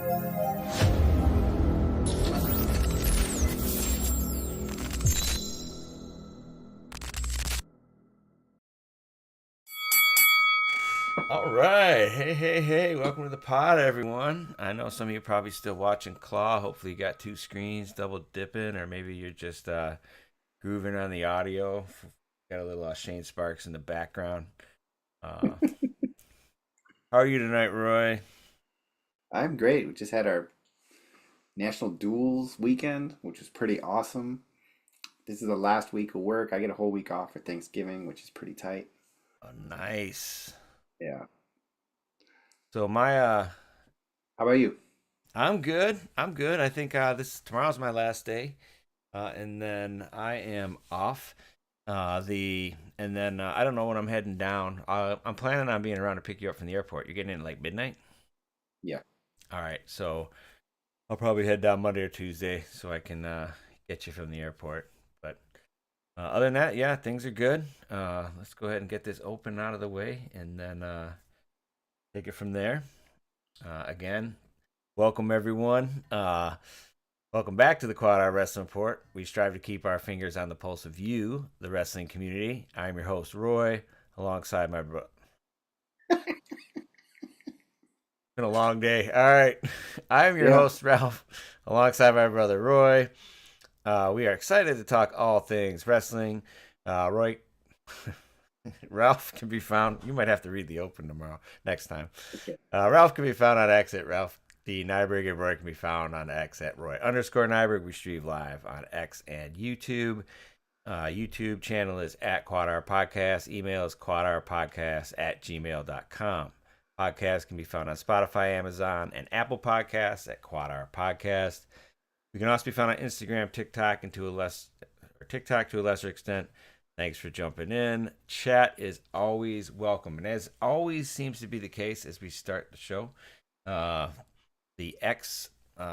All right. Hey. Welcome to the pod, everyone. I know some of you are probably still watching Claw. Hopefully, you got two screens double dipping, or maybe you're just grooving on the audio. Got a little Shane Sparks in the background. How are you tonight, Roy? I'm great. We just had our National Duels weekend, which was pretty awesome. This is the last week of work. I get a whole week off for Thanksgiving, which is pretty tight. Oh, nice. Yeah. So my How about you? I'm good. I'm good. I think this tomorrow's my last day, and then I am off. And then I don't know when I'm heading down. I'm planning on being around to pick you up from the airport. You're getting in at like midnight. Yeah. All right, so I'll probably head down Monday or Tuesday so I can get you from the airport. But other than that, yeah, things are good. Let's go ahead and get this open out of the way, and then take it from there. Again, welcome everyone. Welcome back to the QuadR Wrestling Report. We strive to keep our fingers on the pulse of you, the wrestling community. I'm your host, Roy, alongside my brother. Been a long day. All right. I'm your Yeah. host, Ralph, alongside my brother, Roy. We are excited to talk all things wrestling. Roy, Ralph can be found. You might have to read the open tomorrow, next time. Okay. Ralph can be found on X at Ralph D. Nyberg, and Roy can be found on X at Roy_Nyberg. We stream live on X and YouTube. YouTube channel is at QuadR Podcast. Email is quadrapodcast@gmail.com. Podcast can be found on Spotify, Amazon, and Apple Podcasts at QuadR Podcast. We can also be found on Instagram, TikTok, to a lesser extent. Thanks for jumping in. Chat is always welcome, and as always seems to be the case as we start the show, the X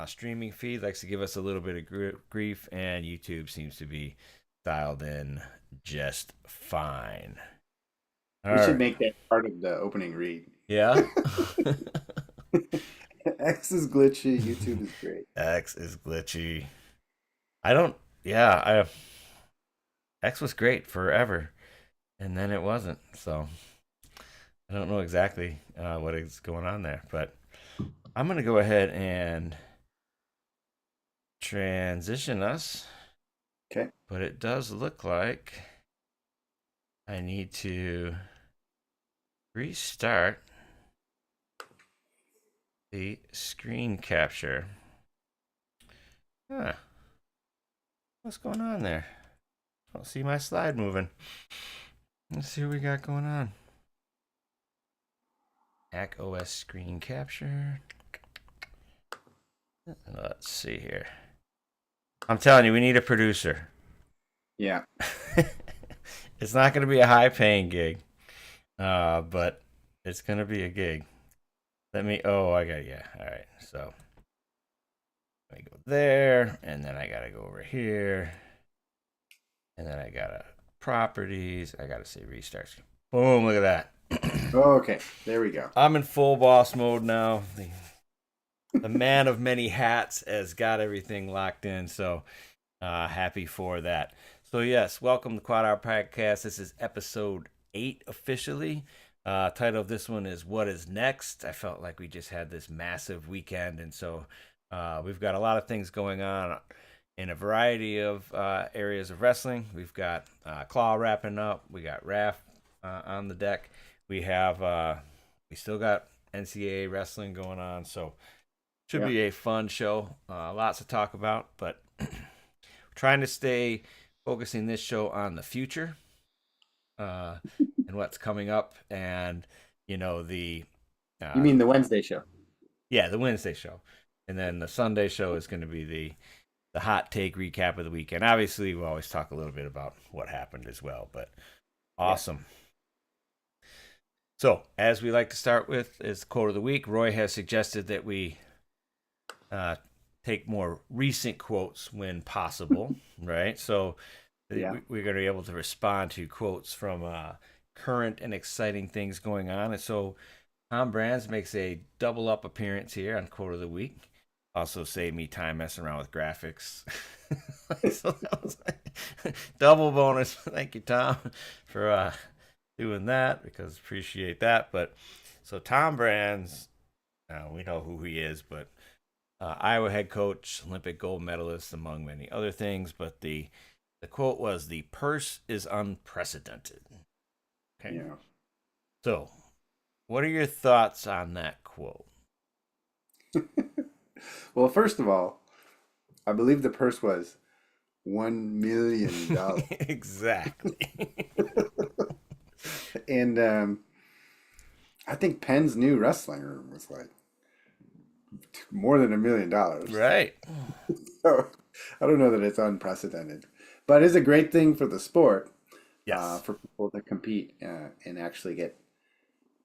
streaming feed likes to give us a little bit of grief, and YouTube seems to be dialed in just fine. We should make that part of the opening read. Yeah. X is glitchy. YouTube is great. X is glitchy. I don't. Yeah, X was great forever, and then it wasn't. So I don't know exactly what is going on there, but I'm gonna go ahead and transition us. Okay. But it does look like I need to restart the screen capture. Huh. What's going on there? I don't see my slide moving. Let's see what we got going on. Mac OS screen capture. Let's see here. I'm telling you, we need a producer. Yeah. It's not going to be a high-paying gig, but it's going to be a gig. I got, yeah, all right. So let me go there, and then I got to go over here, and then I got to properties. I got to say restart. Boom, look at that. Okay, there we go. I'm in full boss mode now. The man of many hats has got everything locked in, so happy for that. So yes, welcome to QuadR Podcast. This is episode 8 officially. Title of this one is What Is Next? I felt like we just had this massive weekend, and so we've got a lot of things going on in a variety of areas of wrestling. We've got Claw wrapping up. We got Raph on the deck. We still got NCAA wrestling going on, so should be a fun show. Lots to talk about, but trying to stay focusing this show on the future and what's coming up, and the You mean the Wednesday show? Yeah, the Wednesday show, and then the Sunday show is going to be the hot take recap of the weekend. Obviously, we'll always talk a little bit about what happened as well, but awesome. Yeah. So, as we like to start with is quote of the week. Roy has suggested that we take more recent quotes when possible, right? So we're going to be able to respond to quotes from current and exciting things going on. And so Tom Brands makes a double up appearance here on Quote of the Week. Also saved me time messing around with graphics. So that was like double bonus. Thank you, Tom, for doing that because appreciate that. But so Tom Brands, we know who he is, but Iowa head coach, Olympic gold medalist, among many other things. But the quote was, "The purse is unprecedented." Okay, Yeah. so what are your thoughts on that quote? Well, first of all, I believe the purse was $1 million. Exactly. And I think Penn's new wrestler was like more than $1 million. Right. So I don't know that it's unprecedented, but it's a great thing for the sport, Yes. for people to compete and actually get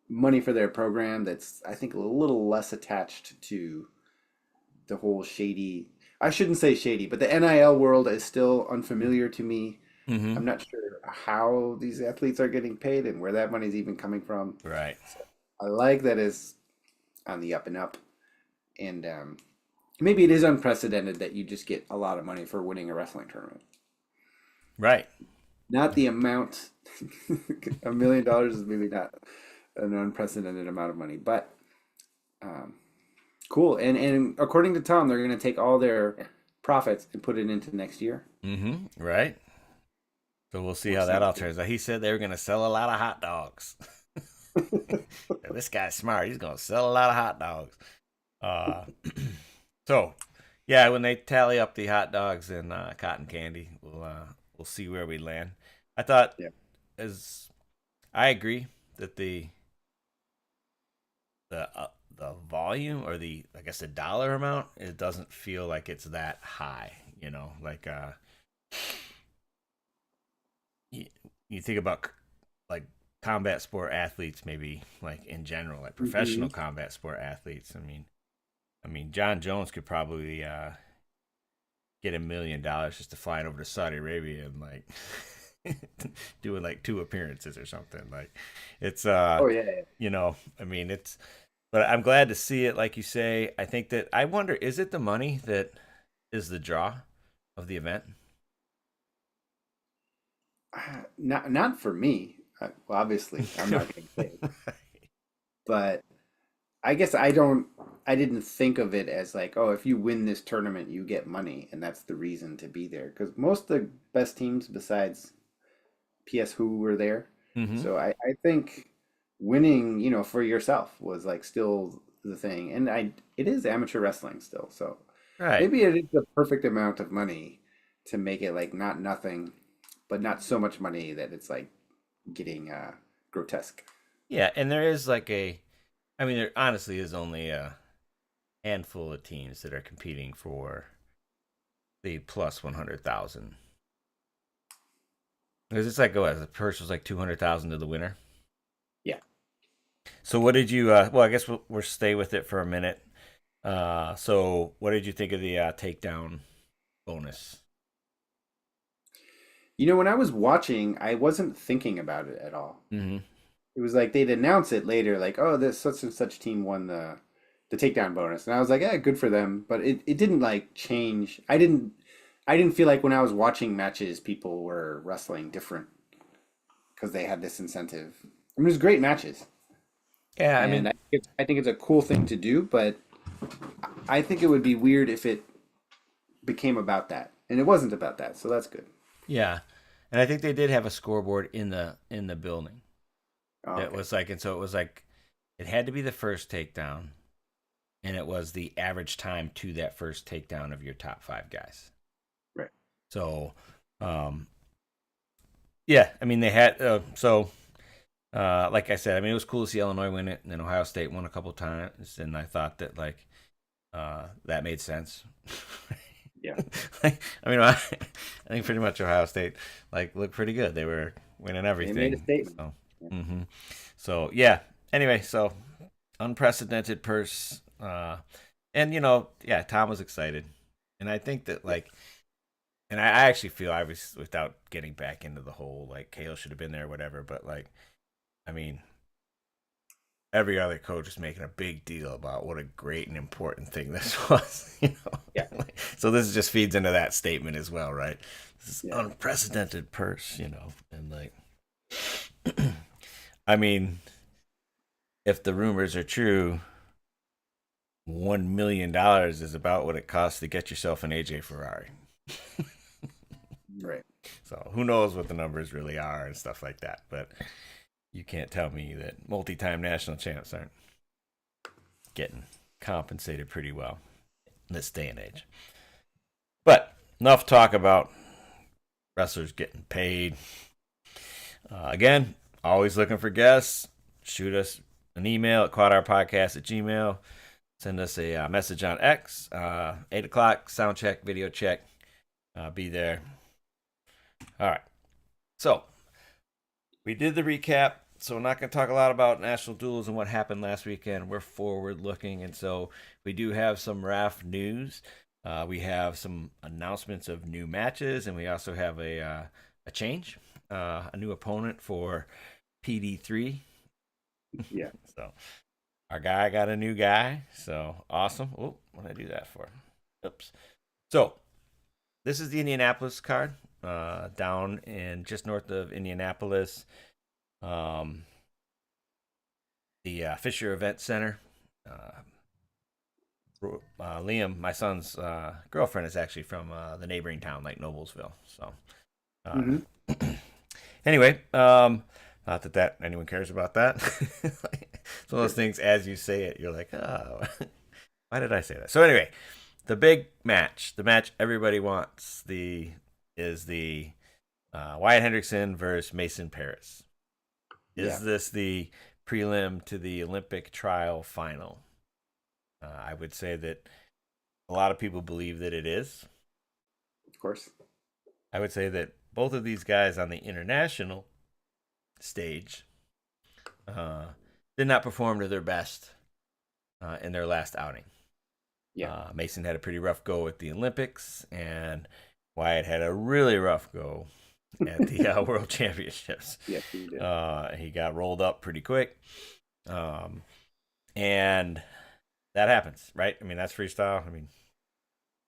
money for their program. That's, I think, a little less attached to the whole shady. I shouldn't say shady, but the NIL world is still unfamiliar to me. Mm-hmm. I'm not sure how these athletes are getting paid and where that money's even coming from. Right. So I like that is on the up and up. And maybe it is unprecedented that you just get a lot of money for winning a wrestling tournament. Right. Not the amount. $1 million is maybe not an unprecedented amount of money, but um, cool. And according to Tom, they're going to take all their profits and put it into next year. Mm-hmm. Right. So we'll see how Which that sounds all turns out. He said they were going to sell a lot of hot dogs. good. This guy's smart. He's going to sell a lot of hot dogs. Uh, so, yeah, when they tally up the hot dogs and cotton candy, we'll see where we land. I thought, Yeah. as I agree that the volume or the, I guess, the dollar amount, it doesn't feel like it's that high. Like you, you think about like combat sport athletes, maybe like in general, like Hmm. professional combat sport athletes. I mean, John Jones could probably get $1 million just to flying over to Saudi Arabia and like doing like 2 appearances or something. Like it's Oh yeah. I mean it's but I'm glad to see it like you say. I think that I wonder, is it the money that is the draw of the event? Not for me. Well, obviously, I'm not getting paid, but I guess I didn't think of it as like, oh, if you win this tournament, you get money, and that's the reason to be there. Because most of the best teams, besides PS Who, were there. Mm-hmm. So I think winning, for yourself was like still the thing. And it is amateur wrestling still. So Right. maybe it is the perfect amount of money to make it like not nothing, but not so much money that it's like getting grotesque. Yeah, and there is like I mean, there honestly is only a handful of teams that are competing for the plus 100,000. Because it's like, the purse was like 200,000 to the winner. Yeah. So what did you? Well, I guess we'll stay with it for a minute. So what did you think of the takedown bonus? When I was watching, I wasn't thinking about it at all. Mm-hmm. It was like they'd announce it later, like, oh, this such and such team won the takedown bonus. And I was like, yeah, good for them. But it didn't like change. I didn't feel like when I was watching matches, people were wrestling different because they had this incentive. I mean, it was great matches. Yeah, I And mean, I think it's a cool thing to do, but I think it would be weird if it became about that. And it wasn't about that, so that's good. yeah, and I think they did have a scoreboard in the building. Oh, It okay. was like, and so it was like, it had to be the first takedown, and it was the average time to that first takedown of your top five guys. Right. So, yeah, I mean they had like I said, I mean it was cool to see Illinois win it, and then Ohio State won a couple times, and I thought that like that made sense. Yeah. Like, I mean, I think pretty much Ohio State like looked pretty good. They were winning They made a everything. statement. So, Yeah. hmm so yeah. Anyway, so unprecedented purse, and yeah, Tom was excited, and I think that Yeah. like, and I actually feel I was, without getting back into the whole like Kale should have been there or whatever, but like, I mean, every other coach is making a big deal about what a great and important thing this was. Yeah, So this just feeds into that statement as well, right? This is yeah, unprecedented purse, and like, I mean, if the rumors are true, $1 million is about what it costs to get yourself an AJ Ferrari. right. So who knows what the numbers really are and stuff like that. But you can't tell me that multi-time national champs aren't getting compensated pretty well in this day and age. But enough talk about wrestlers getting paid. Again, always looking for guests. Shoot us an email at quadrarpodcast at gmail. Send us a message on X. 8 o'clock, sound check, video check. Be there. All right. So we did the recap. So we're not going to talk a lot about national duels and what happened last weekend. We're forward looking. And so we do have some RAF news. We have some announcements of new matches. And we also have a change, a new opponent for PD3. Yeah. So our guy got a new guy. So awesome. Oh, what did I do that for? Oops. So this is the Indianapolis card, down in just north of Indianapolis. Um, the Fisher Event Center. Liam, my son's girlfriend, is actually from the neighboring town, like Noblesville. So, Hmm. anyway, not that anyone cares about that. It's one of those things. As you say it, you're like, oh, why did I say that? So anyway, the big match, the match everybody wants, is the Wyatt Hendrickson versus Mason Paris. Yeah, Is this the prelim to the Olympic trial final? I would say that a lot of people believe that it is. of course. I would say that both of these guys on the international stage uh, did not perform to their best in their last outing. Yeah. Mason had a pretty rough go at the Olympics, and Wyatt had a really rough go at the World Championships. Yes, you did. He got rolled up pretty quick. And that happens, right? I mean, that's freestyle. I mean,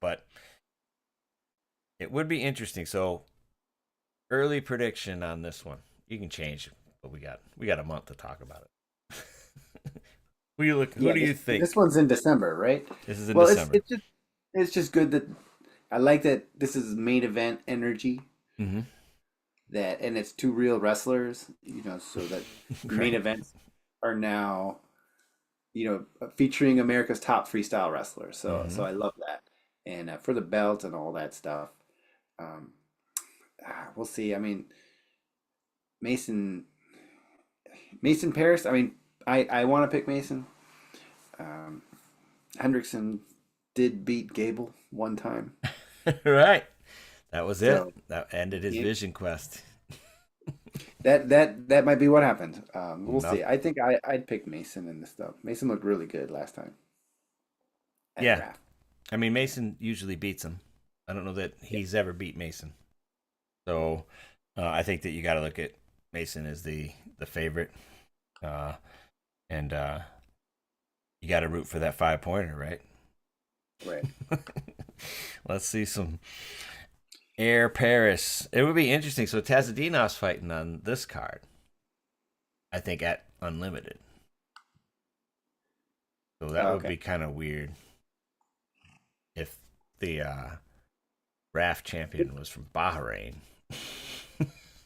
but it would be interesting. So, early prediction on this one. You can change, but we got a month to talk about it. Who Yeah, do you this think? one's in December, right? This is in Well, it's December. it's just good that I like that this is main event energy, Mm-hmm. that and it's two real wrestlers, so that main Right. events are now, featuring America's top freestyle wrestlers. So Mm-hmm. I love that. And for the belt and all that stuff, um, we'll see. I mean, Mason Mason Paris. I mean, I want to pick Mason. Um, Hendrickson did beat Gable one time, Right. That was it. so That ended his yeah, vision quest. that might be what happened. We'll Enough. see. I think I'd pick Mason in this stuff. Mason looked really good last time at Yeah. RAF. I mean, Mason usually beats him. I don't know that Yeah, he's ever beat Mason. So I think that you got to look at Mason as the favorite, uh, and you got to root for that 5 pointer, right? right. Let's see some Air Paris. It would be interesting. So Tazadinov's fighting on this card. I think at Unlimited. So that would Okay. be kind of weird if the RAF champion was from Bahrain.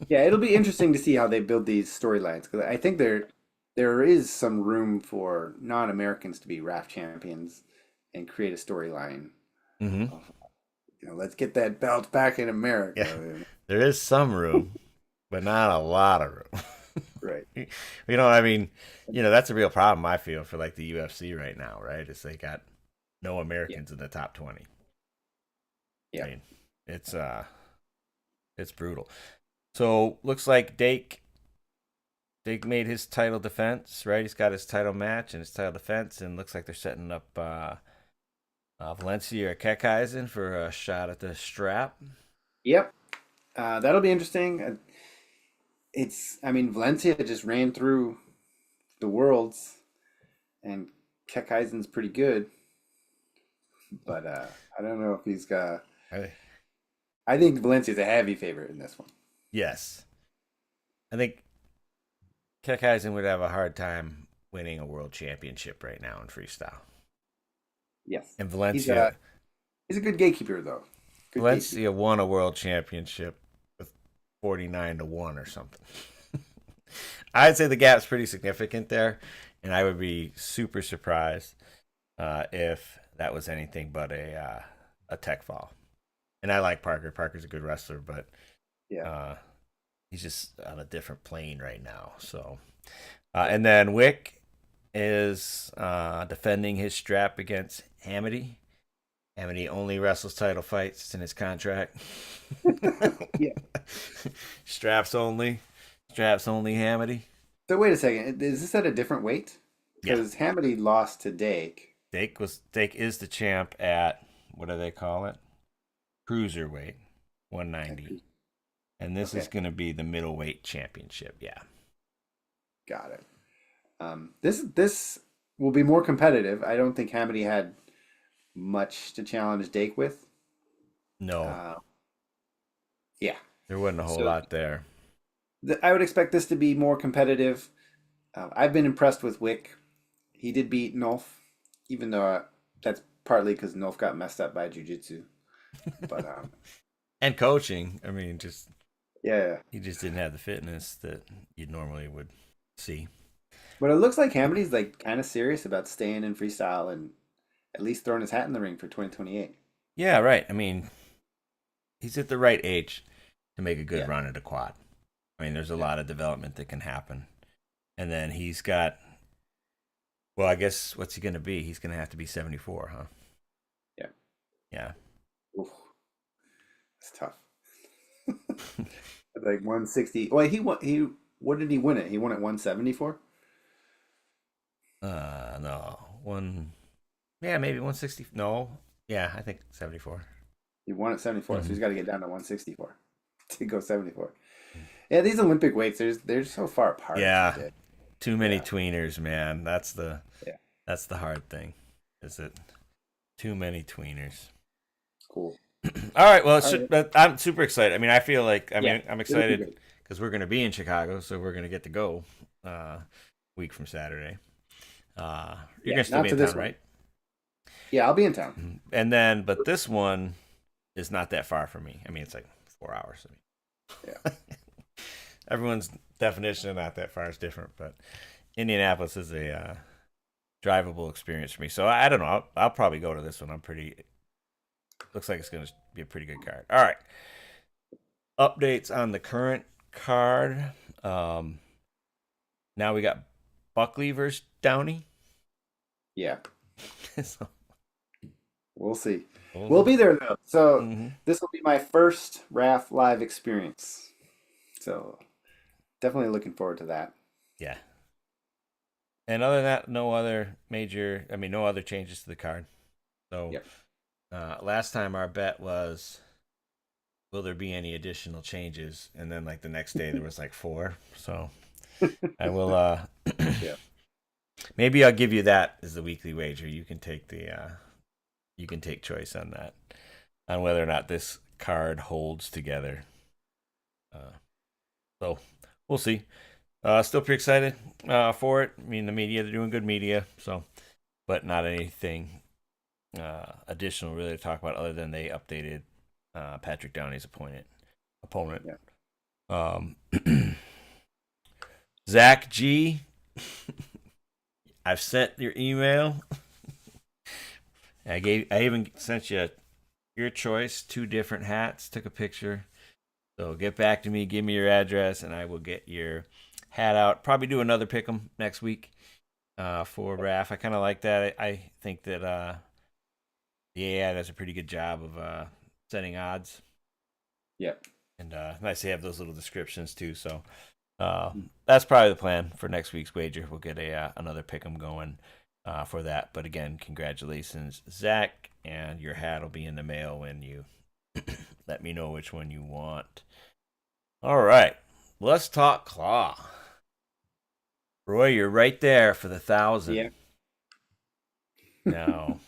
Yeah, it'll be interesting to see how they build these storylines because I think there is some room for non-Americans to be RAF champions and create a storyline Mm-hmm. of, let's get that belt back in Yeah, America. there is some room, but not a lot of room. Right. I mean, that's a real problem I feel for like the UFC right now, right? Is they got no Yeah. Americans in the top 20. I Yeah. mean, it's it's brutal. So looks like Dake made his title defense, right? He's got his title match and his title defense, and looks like they're setting up Valencia or Kekheisen for a shot at the strap. Yep. That'll be interesting. I mean, Valencia just ran through the worlds. and Kekaisen's pretty good, but I don't know if he's got. I- I think Valencia's a heavy favorite in this one. yes, I think Kekheisen would have a hard time winning a world championship right now in freestyle. Yes, And he's a Valencia, he's a good gatekeeper though. Good gatekeeper. Valencia won a world championship with 49-1 or something. I'd say the gap's pretty significant there, and I would be super surprised if that was anything but a tech fall. And I like Parker. Parker's a good wrestler, but Yeah. uh, he's just on a different plane right now. So, and then Wick is defending his strap against Hamity. Hamity only wrestles title fights. It's in his contract. Yeah. Straps only. Straps only Hamity. So wait a second. Is this at a different weight? Yeah. Because Hamity lost to Dake. Dake is the champ at what do they call it? Cruiserweight, 190. And this is Okay, going to be the middleweight championship. Yeah. got it. This will be more competitive. I don't think Hamity had much to challenge Dake with. No, Uh, yeah. there wasn't a whole So lot there. I would expect this to be more competitive. I've been impressed with Wick. He did beat Nolf, even though that's partly because Nolf got messed up by jujitsu. But And coaching. I mean, just yeah. he just didn't have the fitness that you normally would see. But it looks like Hamity's like kind of serious about staying in freestyle and at least throwing his hat in the ring for 2028. Yeah, right. I mean, he's at the right age to make a good Yeah. run at a quad. I mean, there's a Yeah. lot of development that can happen. And then he's got, well, I guess what's he going to be? He's going to have to be 74, huh? Yeah. Yeah. Oof, it's tough. Like 160. Well, he what did he win it? He won at 174? No. Yeah, maybe 160. No. Yeah, I think 74. He won at 74, so Mm-hmm. he's got to get down to 164 to go 74. Yeah, these Olympic weights, they're so far apart. It's Yeah. ridiculous. Too many Yeah. tweeners, man. Yeah. That's the hard thing. Is it too many tweeners? Cool. All right. Well, All right. I'm super excited. I mean, I feel like Yeah. I'm It'll be excited great. because we're going to be in Chicago, so we're going to get to go week from Saturday. You're Yeah, going to still not be to in this town, one. right? Yeah, I'll be in town. Mhm. And then, but this one is not that far from me. I mean, it's like 4 hours. Yeah. Everyone's definition of not that far is different, but Indianapolis is a drivable experience for me. So I don't know. I'll probably go to this one. I'm pretty. Looks like it's going to be a pretty good card. All right. Updates on the current card. Now we got Buckley versus Downey. Yeah. So, We'll see. we'll We'll see. be there though. So Mhm. this will be my first RAF live experience. So definitely looking forward to that. Yeah. And other than that, no other major. I mean, no other changes to the card. So, Yep. last time our bet was, will there be any additional changes? And then like the next day there was like 4. So I will. Yeah. Maybe I'll give you that as the weekly wager. You can take the. You can take choice on that, on whether or not this card holds together. So we'll see. Still pretty excited for it. I mean, the media, they're doing good media, so, but not anything additional really to talk about other than they updated Patrick Downey's opponent. Yeah. Zach G. I've sent your email. I even sent you your choice, 2 different hats. Took a picture. So get back to me, give me your address, and I will get your hat out. Probably do another pick'em next week for RAF. I kind of like that. I think that the AI does a pretty good job of setting odds, Yep. and nice to have those little descriptions too. So that's probably the plan for next week's wager. We'll get another pick'em going for that. But again, congratulations, Zach, and your hat will be in the mail when you let me know which one you want. All right, let's talk claw. Roy, you're right there for the 1,000. Yeah. Now,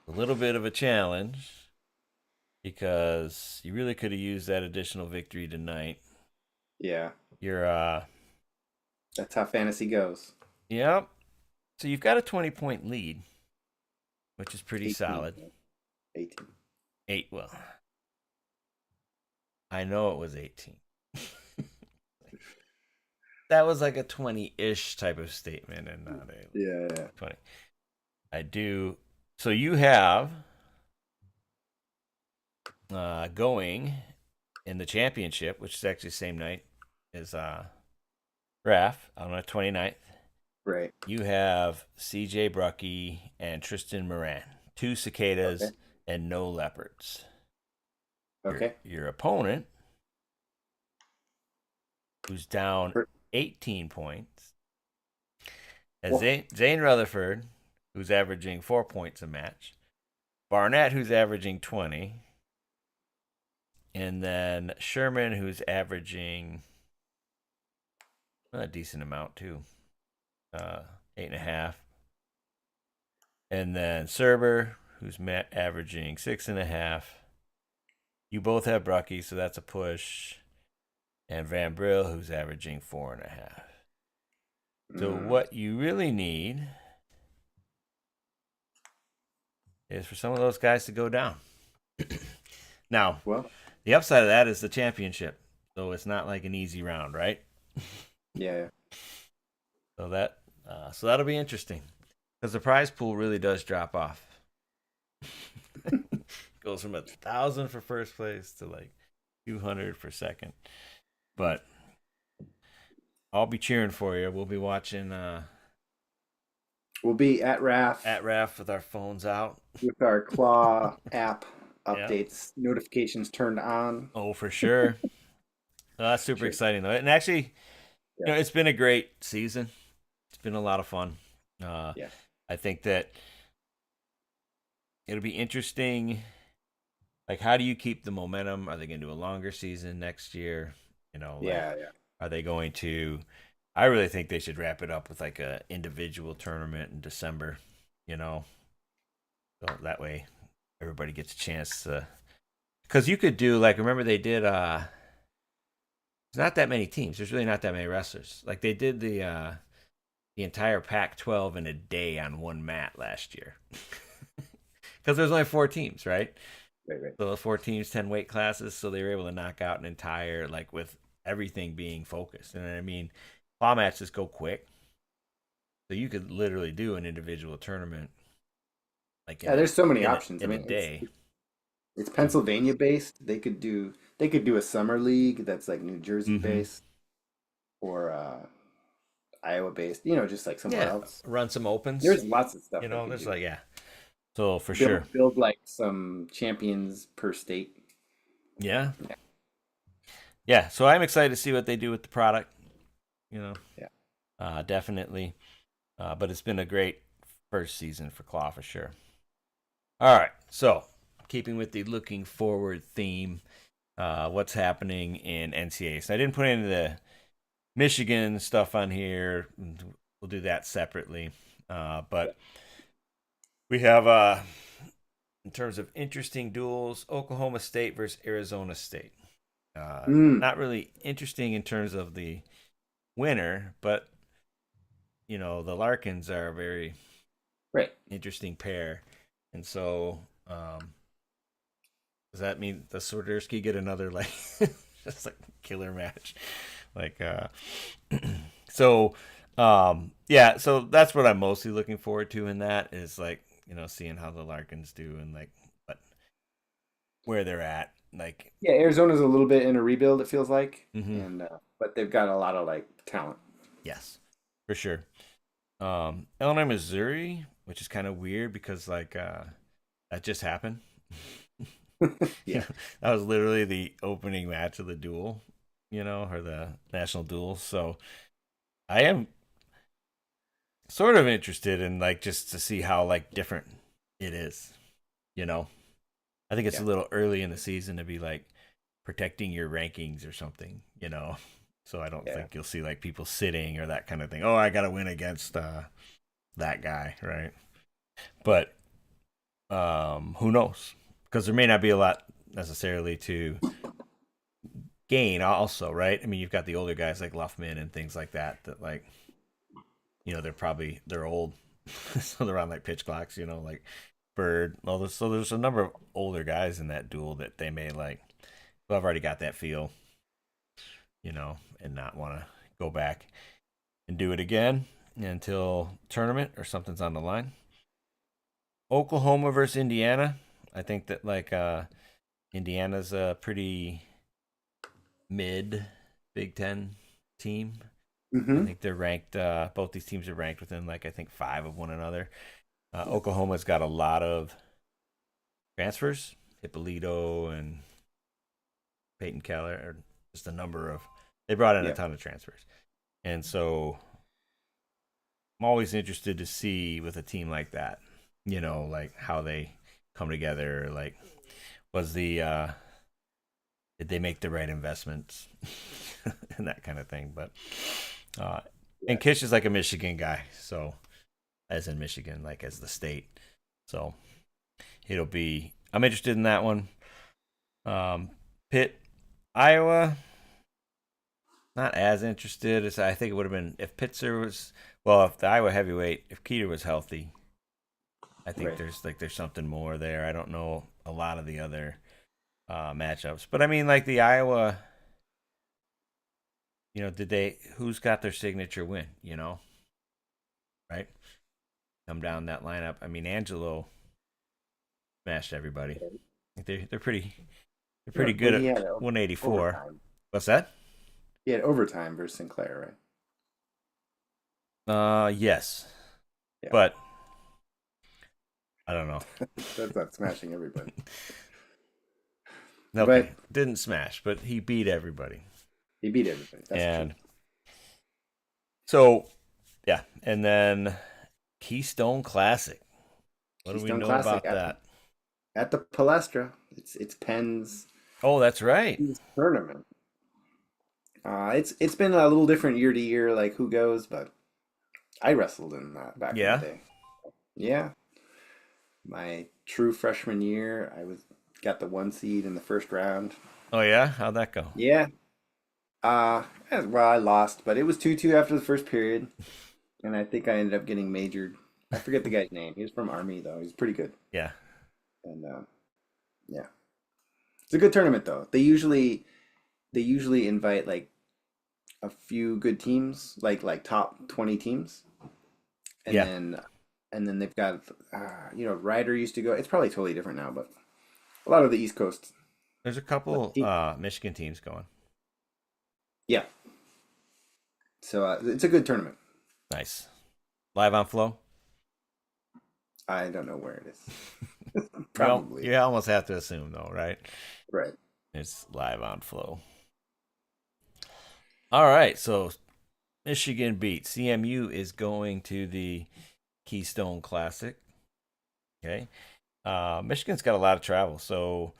a little bit of a challenge because you really could have used that additional victory tonight. Yeah, You're that's how fantasy goes. yep. So you've got a 20-point lead, which is pretty 18. solid. 18. 8, well, I know it was 18. That was like a 20-ish type of statement and not a Yeah, yeah. 20. I do. So you have going in the championship, which is actually the same night as Raf on the 29th. Right. You have CJ Brucky and Tristan Moran, 2 Okay. cicadas and no leopards. Okay. Your opponent, who's down Per- 18 points, has Whoa. Zane Rutherford, who's averaging 4 points a match, Barnett, who's averaging 20, and then Sherman, who's averaging a decent amount too, 8.5, and then Serber, who's averaging 6.5. You both have Brucky, so that's a push, and Van Brill, who's averaging 4.5. So Mm, what you really need is for some of those guys to go down. Now, well, the upside of that is the championship, so it's not like an easy round, right? yeah. So that'll be interesting because the prize pool really does drop off. Goes from 1,000 for first place to like 200 for second. But I'll be cheering for you. We'll be watching We'll be at RAF at RAF with our phones out. with our Claw app Yeah. updates, notifications turned on. Oh, for sure. That's super Sure. exciting though. And actually, Yeah. it's been a great season. It's been a lot of fun. Yeah. I think that it'll be interesting. Like, how do you keep the momentum? Are they going to do a longer season next year? Like, Yeah. Yeah. are they going to? I really think they should wrap it up with like a individual tournament in December. You know, so that way everybody gets a chance to. Because you could do like, remember they did. There's not that many teams. There's really not that many wrestlers. Like they did the entire Pac-12 in a day on one mat last year. Because there's only 4 teams, right? Right. Right. So 4 teams, 10 weight classes, so they were able to knock out an entire like with everything being focused. And I mean, claw matches go quick, so you could literally do an individual tournament like Yeah. There's so many in a options. I in a mean, day. it's So, Pennsylvania based. They could do a summer league that's like New Jersey mm-hmm. based or Iowa based. Just like somewhere Yeah, else. run some opens. There's lots of stuff they could There's do. like yeah. So for Build sure, build like some champions per state. yeah, Yeah. yeah. So I'm excited to see what they do with the product. You know, Yeah. definitely. But it's been a great first season for Claw for sure. All right, so keeping with the looking forward theme, what's happening in NCAA? So I didn't put any of the Michigan stuff on here. We'll do that separately. But we have, in terms of interesting duels, Oklahoma State versus Arizona State. Mm, Not really interesting in terms of the winner, but the Larkins are a very right. interesting pair, and so does that mean the Swiderski get another like just like killer match? Like so yeah, so that's what I'm mostly looking forward to in that is like, seeing how the Larkins do and like what where they're at. Like Yeah, Arizona's a little bit in a rebuild, it feels like, mm-hmm. and but they've got a lot of like talent. Yes, for sure. Illinois, Missouri, which is kind of weird because like that just happened. Yeah, That was literally the opening match of the duel, or the national duel. So I am sort of interested in like just to see how like different it is. You know, I think it's yeah, a little early in the season to be like protecting your rankings or something. So I don't yeah. think you'll see like people sitting or that kind of thing. Oh, I got to win against that guy, right? But who knows? Because there may not be a lot necessarily to gain also, right? I mean, you've got the older guys like Luffman and things like that like, they're old. So they're on like pitch clocks, like Bird. Well, so there's a number of older guys in that duel that they may like, who have already got that feel, and not want to go back and do it again until tournament or something's on the line. Oklahoma versus Indiana. I think that like Indiana's a pretty mid Big Ten team. I Hmm. think they're ranked. Both these teams are ranked within like I think 5 of one another. Oklahoma's got a lot of transfers. Hippolito and Peyton Keller, or just a number of. They brought in a Yeah. ton of transfers, and so I'm always interested to see with a team like that, like how they come together. Like, was the did they make the right investments and that kind of thing? But uh, Yeah. and Kish is like a Michigan guy, so as in Michigan, like as the state. So it'll be. I'm interested in that one. Pitt, Iowa. Not as interested as I think it would have been if Pitzer was. Well, if the Iowa heavyweight, if Keeter was healthy, I think Right. there's something more there. I don't know a lot of the other matchups, but I mean, like the Iowa, did they? Who's got their signature win? Right? Come down that lineup. I mean, Angelo smashed everybody. They're pretty Well, good he at had 184. overtime. What's that? He had overtime versus Sinclair, Yes, right? but I don't know. Yeah. That's not smashing everybody. Okay, But didn't smash, but he beat everybody. he beat everybody. That's true. And so, yeah, and then Keystone Classic. What do we Keystone know Classic about that? at the Palestra. It's Penn's Oh, that's right. tournament. It's been a little different year to year, like who goes, but I wrestled in that back in the Yeah. day. Yeah, my true freshman year, I was got the 1 seed in the first round. Oh, yeah. How'd that go? Yeah. Well, I lost, but it was 2-2 after the first period, and I think I ended up getting majored. I forget the guy's name. He was from Army though. He's pretty good, Yeah. and yeah, it's a good tournament though. They usually invite like a few good teams, like top 20 teams, and Yeah. then they've got Ryder used to go. It's probably totally different now, but a lot of the East Coast There's a couple team. Michigan teams going. Yeah, so it's a good tournament. Nice. Live on Flow. I don't know where it is. Well, Probably you almost have to assume though, right? right. It's live on Flow. All right. So Michigan beat CMU is going to the Keystone Classic. Okay. Michigan's got a lot of travel, so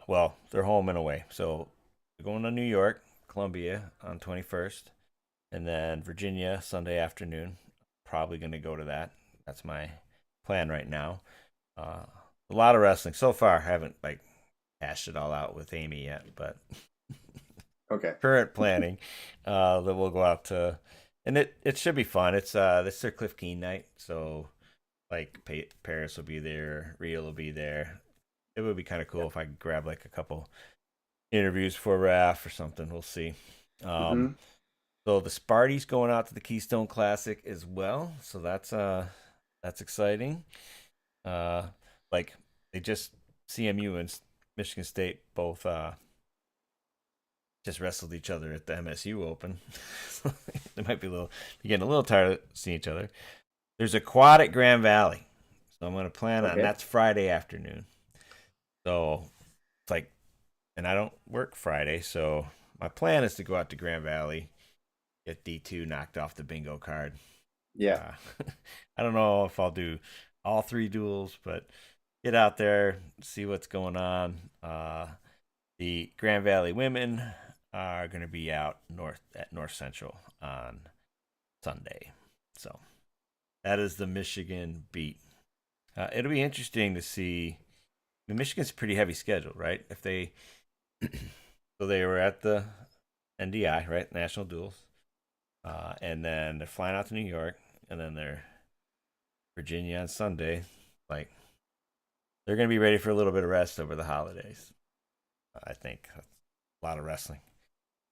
well, they're home and away. So they're going to New York, Columbia on 21st, and then Virginia Sunday afternoon. Probably going to go to that. That's my plan right now. Uh, a lot of wrestling so far. I haven't like hashed it all out with Amy yet, but Okay. current planning that we'll go out to, and it should be fun. It's this is their Cliff Keen night, so like Paris will be there, Rio will be there. It would be kind of cool if I could grab like a couple interviews for RAF or something. We'll see. Um, Mm-hmm. so the Sparty's going out to the Keystone Classic as well. So that's exciting. Uh, like they just CMU and Michigan State both just wrestled each other at the MSU Open. So they might be getting a little tired of seeing each other. There's a quad at Grand Valley, so I'm going to plan on Okay. that's Friday afternoon. So it's like, and I don't work Friday, so my plan is to go out to Grand Valley, get D2 knocked off the bingo card. Yeah. Uh, I don't know if I'll do all 3 duels, but get out there, see what's going on. The Grand Valley women are going to be out north at North Central on Sunday. So that is the Michigan beat. It'll be interesting to see. I mean, Michigan's a pretty heavy schedule, right? If they so they were at the NDI, right, National Duels, and then they're flying out to New York, and then they're Virginia on Sunday. Like they're going to be ready for a little bit of rest over the holidays. I think that's a lot of wrestling.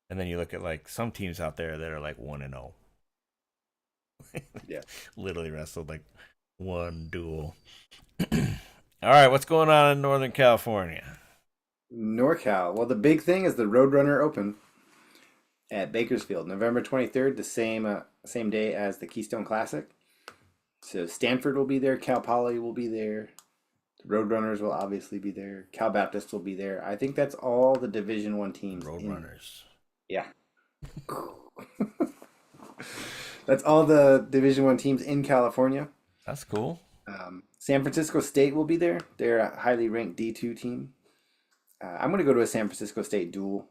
And then you look at like some teams out there that are like 1-0. Yeah. Literally wrestled like one duel. All right, what's going on in Northern California? NorCal. Well, the big thing is the Roadrunner Open at Bakersfield, November 23rd, the same day as the Keystone Classic. So Stanford will be there, Cal Poly will be there, the Roadrunners will obviously be there, Cal Baptist will be there. I think that's all the Division One teams in. Roadrunners. Yeah. That's all the Division One teams in California. That's cool. San Francisco State will be there. They're a highly ranked D2 team. I'm going to go to a San Francisco State duel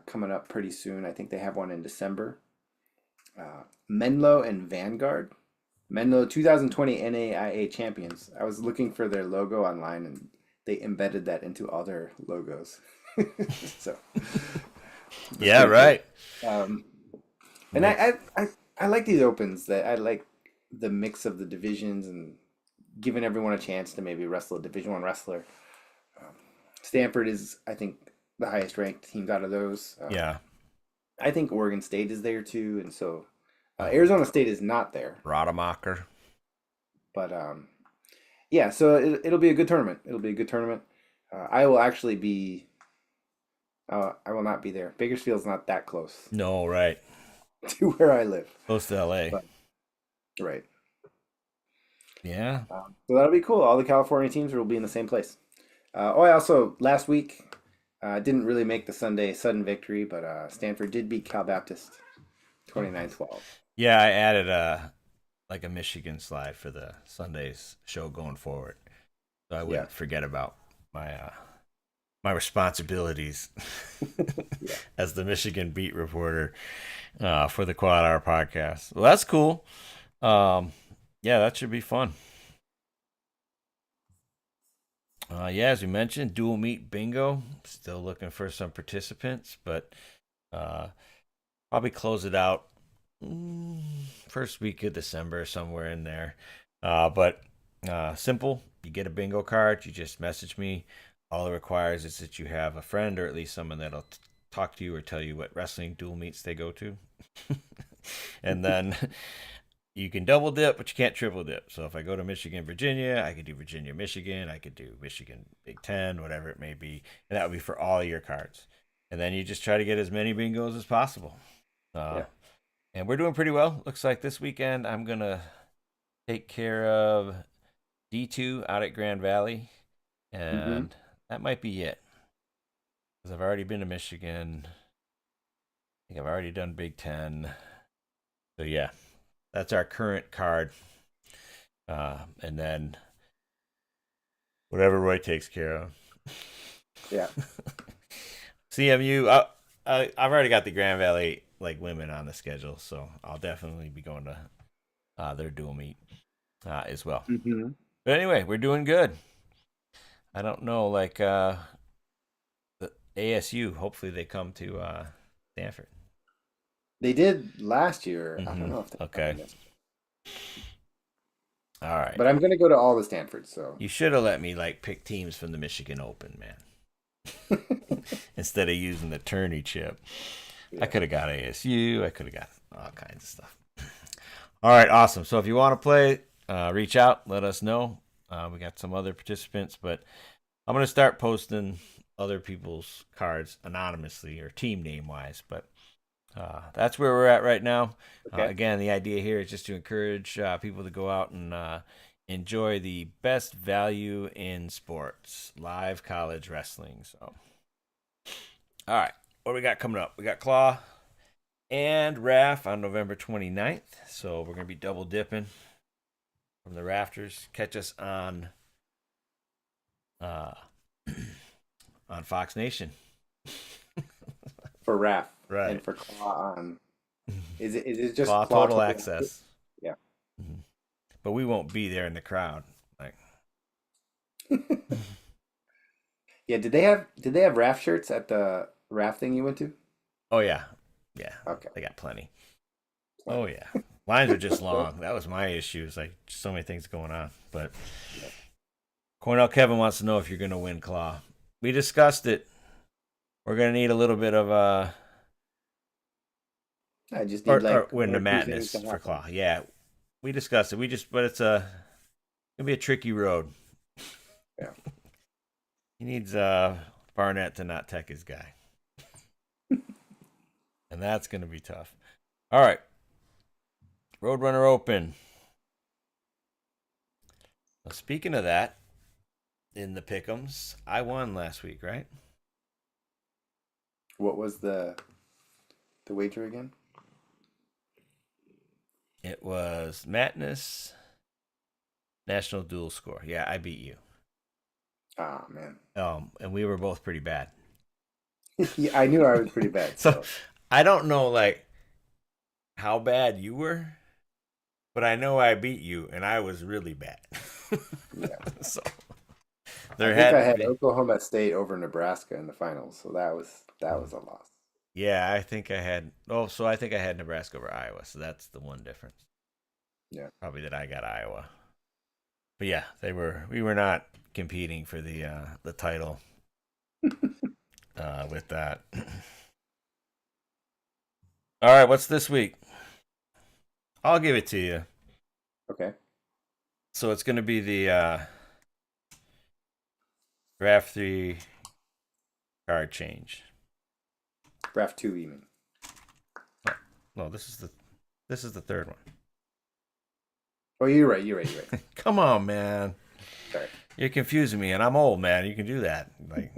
coming up pretty soon. I think they have one in December. Menlo and Vanguard. Menlo 2020 NAIA champions. I was looking for their logo online and they embedded that into all their logos. So Yeah, right. Um, and I like these opens. That I like the mix of the divisions and giving everyone a chance to maybe wrestle a Division One wrestler. Um, Stanford is, I think, the highest ranked teams out of those. Yeah. I think Oregon State is there too, and so Arizona State is not there. Rademacher. But yeah, so it'll be a good tournament. It'll be a good tournament. I will actually be. I will not be there. Bakersfield's not that close No, right. to where I live. Close to LA. But, right. Yeah. So that'll be cool. All the California teams will be in the same place. I also last week didn't really make the Sunday sudden victory, but Stanford did beat Cal Baptist 29-12. Yeah, I added like a Michigan slide for the Sunday's show going forward. So I Yeah. wouldn't forget about my responsibilities Yeah. as the Michigan beat reporter for the QuadR podcast. Well, that's cool. Yeah, that should be fun. Yeah, as we mentioned, dual meet bingo. Still looking for some participants, but uh, probably close it out first week of December, somewhere in there. But simple. You get a bingo card. You just message me. All it requires is that you have a friend or at least someone that'll talk to you or tell you what wrestling dual meets they go to. And then you can double dip, but you can't triple dip. So if I go to Michigan, Virginia, I could do Virginia, Michigan. I could do Michigan, Big Ten, whatever it may be. And that would be for all your cards. And then you just try to get as many bingos as possible. Yeah. And we're doing pretty well. Looks like this weekend I'm going to take care of D2 out at Grand Valley. And that might be it. Because I've already been to Michigan. I think I've already done Big Ten. So yeah, that's our current card. And then whatever Roy takes care of. Yeah. CMU, I've already got the Grand Valley like women on the schedule, so I'll definitely be going to their dual meet as well. Mm-hmm. But anyway, we're doing good. I don't know, like the ASU. Hopefully, they come to Stanford. They did last year. I don't know if they Okay. All right. But I'm gonna go to all the Stanfords, so You should have let me like pick teams from the Michigan Open, man. Instead of using the tourney chip. Yeah. I could have got ASU. I could have got all kinds of stuff. All right, awesome. So if you want to play, reach out. Let us know. We got some other participants, but I'm going to start posting other people's cards anonymously or team name wise. But that's where we're at right now. Okay. Again, the idea here is just to encourage people to go out and enjoy the best value in sports, live college wrestling. So, all right, what do we got coming up? We got Claw and RAF on November 29th. So we're going to be double dipping from the rafters. Catch us on on Fox Nation. For RAF. Right. And for Claw on. Is it just Claw Claw Total Access. Yeah. But we won't be there in the crowd. Like, Yeah, did they have raft shirts at the rafting you went to? oh yeah, yeah, Okay. they got plenty. Oh Plenty. yeah, lines are just long. That was my issue. It's like so many things going on. But Yeah. Cornell Kevin wants to know if you're going to win claw. We discussed it. We're going to need a little bit of I just need or like win one the or two things to madness for happen. claw. Yeah, we discussed it. We just, but it's gonna be a tricky road. Yeah. He needs Barnett to not tech his guy, and that's gonna be tough. All right, Roadrunner Open. Well, speaking of that, in the pick'ems, I won last week, right? What was the wager again? It was Madness National Dual Score. Yeah, I beat you. Ah, man. And we were both pretty bad. Yeah, I knew I was pretty bad, So so I don't know like how bad you were, but I know I beat you, and I was really bad. yeah. So I there think had I to had be. Oklahoma State over Nebraska in the finals, so that was a loss. Yeah, I think I had. Oh, so I think I had Nebraska over Iowa. So that's the one difference. Yeah. Probably that I got Iowa. But yeah, they were. We were not competing for the title with that. All right, what's this week? I'll give it to you. Okay. So it's going to be the draft 3 card change. Draft two, you mean? Oh, no, this is the third one. Oh, you're right. You're right. You're right. Come on, man. Sorry. You're confusing me, and I'm old, man. You can do that. Like,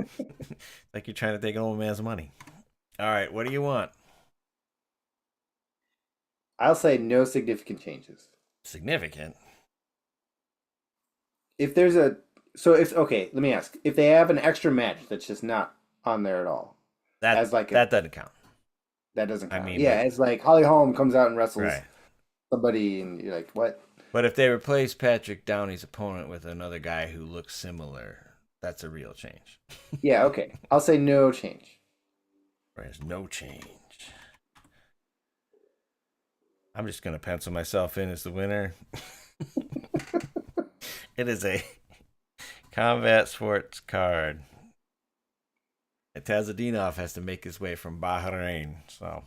like you're trying to take an old man's money. All right, what do you want? I'll say no significant changes. Significant. If there's a so if okay, let me ask. If they have an extra match that's just not on there at all, That as like a that doesn't count. that doesn't I count. mean, Yeah, but it's like Holly Holm comes out and wrestles right. somebody, and you're like, what? But if they replace Patrick Downey's opponent with another guy who looks similar, that's a real change. Yeah, okay. I'll say no change. There's no change. I'm just gonna pencil myself in as the winner. It is a combat sports card. Tazadinov has to make his way from Bahrain. So,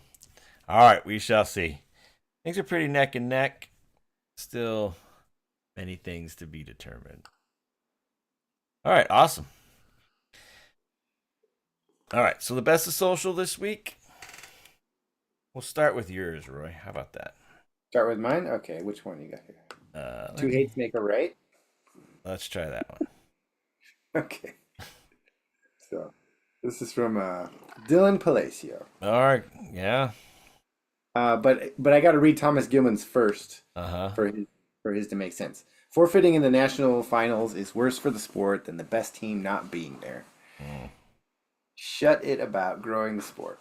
all right, we shall see. Things are pretty neck and neck. Still many things to be determined. All right, awesome. All right, so the best of social this week. We'll start with yours, Roy. How about that? Start with mine? Okay, which one you got here? Let Two me. hates make a right? Let's try that one. Okay. So this is from Dylan Palacio. All right. Yeah. But I got to read Thomas Gilman's first Uh huh. for his to make sense. Forfeiting in the national finals is worse for the sport than the best team not being there. Mm. Shut it about growing the sport.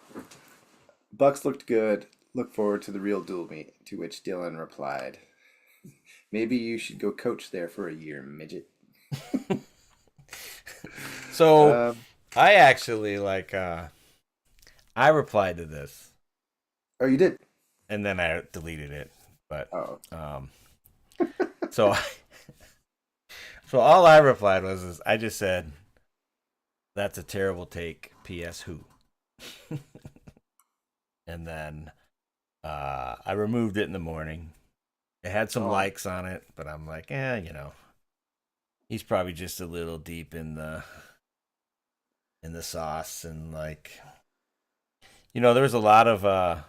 Bucks looked good. Look forward to the real duel meet. To which Dylan replied, "Maybe you should go coach there for a year, midget." So Um, I actually like. I replied to this oh, you did. and then I deleted it. But Oh, um, so so all I replied is I just said that's a terrible take. P.S. Who? And then I removed it in the morning. It had some oh, likes on it, but I'm like, he's probably just a little deep in the sauce, and like, there was a lot of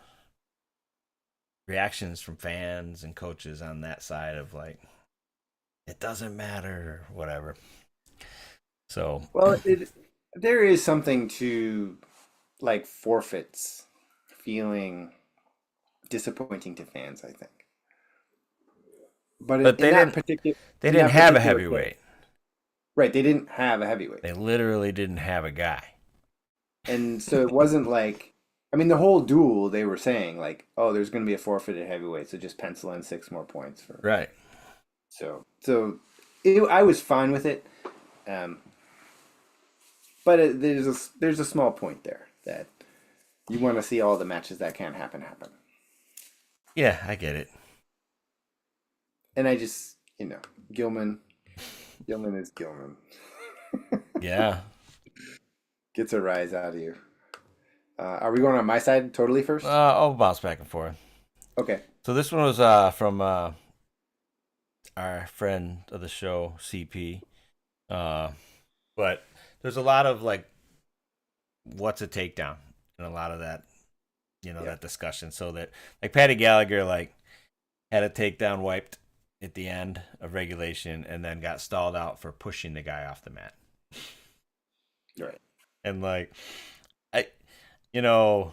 reactions from fans and coaches on that side of like, it doesn't matter or whatever. So well, there is something to like forfeits feeling disappointing to fans, I think. But but in that particular they in didn't that have a particular case, heavyweight. right? They didn't have a heavyweight, They literally didn't have a guy. and so it wasn't like I mean the whole duel. They were saying like, oh, there's going to be a forfeited heavyweight, so just pencil in 6 more points for. Right. So I was fine with it, um, but there's a small point there that you want to see all the matches that can't happen. Yeah, I get it. And I just, Gilman, Gilman is Gilman. Yeah. Gets a rise out of you. Are we going on my side totally first? I'll bounce back and forth. Okay. So this one was from our friend of the show, CP. Uh, but there's a lot of like, what's a takedown, and a lot of that, Yeah. that discussion. So that like Patty Gallagher like had a takedown wiped at the end of regulation, and then got stalled out for pushing the guy off the mat. Right. And like, I, you know,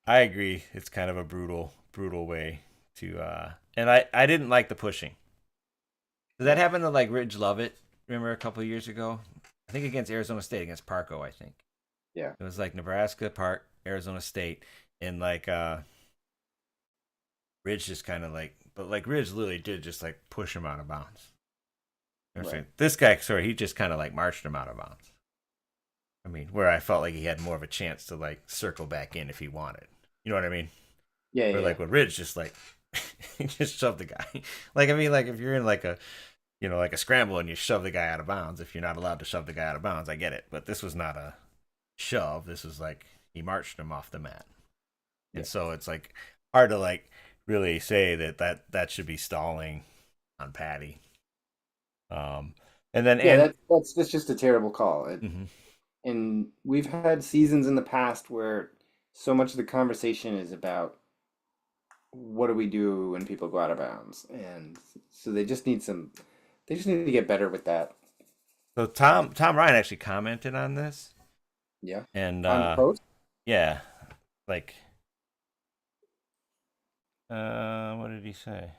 I agree. It's kind of a brutal way to. And I didn't like the pushing. Did that happen to like Ridge Lovett? Remember a couple of years ago? I think against Arizona State, against Parco. I think Yeah. it was like Nebraska, Park, Arizona State, and like Ridge just kind of like, but like Ridge literally did just like push him out of bounds. Right. This guy, sorry, he just kind of like marched him out of bounds. I mean, where I felt like he had more of a chance to like circle back in if he wanted. You know what I mean? Yeah. Or Yeah. like with Ridge, just like he just shoved the guy. Like I mean, like if you're in like a like a scramble and you shove the guy out of bounds, if you're not allowed to shove the guy out of bounds, I get it. But this was not a shove. This was like he marched him off the mat, Yeah. and so it's like hard to like really say that should be stalling on Patty. And then Yeah. and That's just a terrible call. mhm. And we've had seasons in the past where so much of the conversation is about what do we do when people go out of bounds, and so they just need to get better with that. So Tom Ryan actually commented on this, Yeah. and On the post. yeah, like what did he say?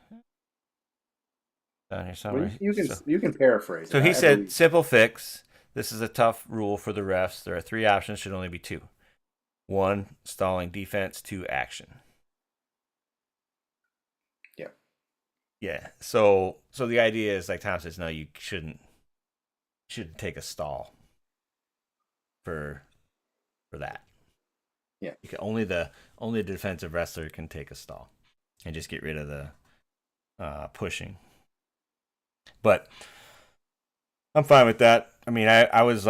Down here Well, somewhere. you can paraphrase it. So he I said, believe. simple fix. This is a tough rule for the refs. There are three options, should only be two. One, stalling defense. Two, action. Yeah. Yeah. So the idea is like Tom says, no, you shouldn't take a stall for that. Yeah. You can, only the defensive wrestler can take a stall and just get rid of the pushing. But I'm fine with that. I mean, I was